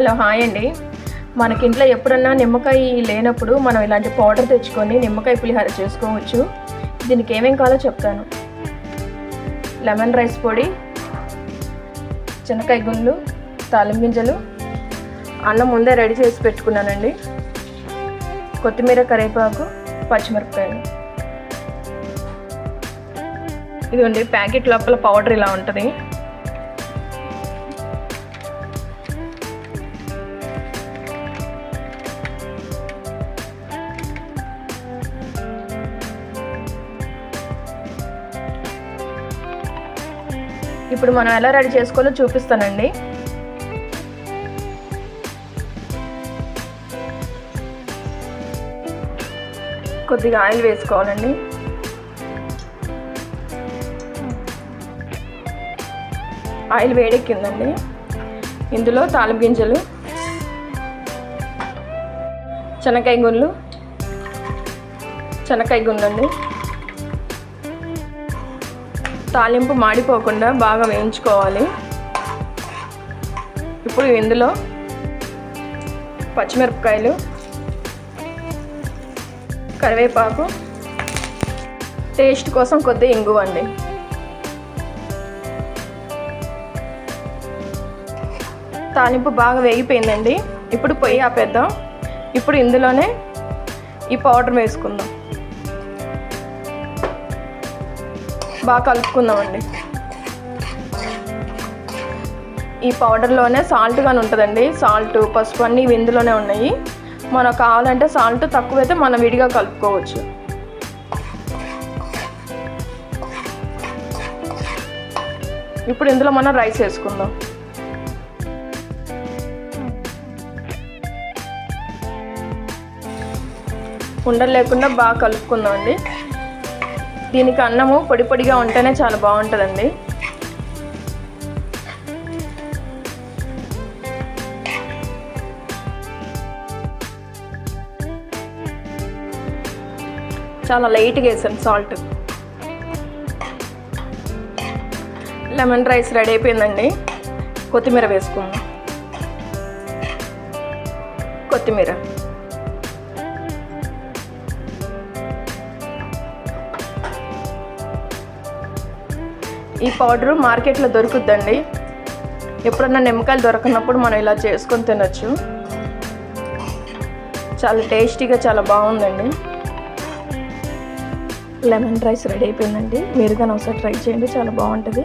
Hello hi అండి. మనకి ఇంట్లో ఎప్పుడన్నా నిమ్మకాయ లేనప్పుడు మనం ఇలాంటి పౌడర్ తెచ్చుకొని నిమ్మకాయ పులిహోర చేసుకోవచ్చు. దీనికి ఏమేం కావాలో చెప్తాను. లెమన్ రైస్ పొడి, శనగకాయ గుళ్ళు, తాలింపు గింజలు, అన్నం ముందే రెడీ చేసి పెట్టుకున్నానండి, కొత్తిమీర, కరివేపాకు, పచ్చిమిరపకాయలు. ఇదిగోండి ప్యాకెట్ లోపల పౌడర్ ఇలా ఉంటుంది. ఇప్పుడు మనం ఎలా రెడీ చేసుకోవాలో చూపిస్తానండి. కొద్దిగా ఆయిల్ వేసుకోవాలండి. ఆయిల్ వేడెక్కిందండి. ఇందులో తాలింపు గింజలు, శనగకాయ గుళ్ళు అండి. తాలింపు మాడిపోకుండా బాగా వేయించుకోవాలి. ఇప్పుడు ఇందులో పచ్చిమిరపకాయలు, కరివేపాకు, టేస్ట్ కోసం కొద్దిగా ఇంగువ అండి. తాలింపు బాగా వేగిపోయిందండి. ఇప్పుడు పొయ్యి ఆపేద్దాం. ఇప్పుడు ఇందులోనే ఈ పౌడర్ వేసుకుందాం. బాగా కలుపుకుందామండి. ఈ పౌడర్లోనే సాల్ట్ కానీ ఉంటుందండి. సాల్ట్, పసుపు అన్నీ ఇందులోనే ఉన్నాయి. మనకు కావాలంటే సాల్ట్ తక్కువైతే మనం విడిగా కలుపుకోవచ్చు. ఇప్పుడు ఇందులో మనం రైస్ వేసుకుందాం. ఉండలు లేకుండా బాగా కలుపుకుందాం అండి. దీనికి అన్నము పొడి పొడిగా ఉంటేనే చాలా బాగుంటుందండి. చాలా లైట్గా వేసాను సాల్ట్. లెమన్ రైస్ రెడీ అయిపోయిందండి. కొత్తిమీర వేసుకుందాం. కొత్తిమీర, ఈ పౌడరు మార్కెట్లో దొరుకుద్దండి. ఎప్పుడన్నా నిమ్మకాయలు దొరకనప్పుడు మనం ఇలా చేసుకొని తినొచ్చు. చాలా టేస్టీగా చాలా బాగుందండి. లెమన్ రైస్ రెడీ అయిపోయిందండి. మీరు కానీ ఒకసారి ట్రై చేయండి, చాలా బాగుంటుంది.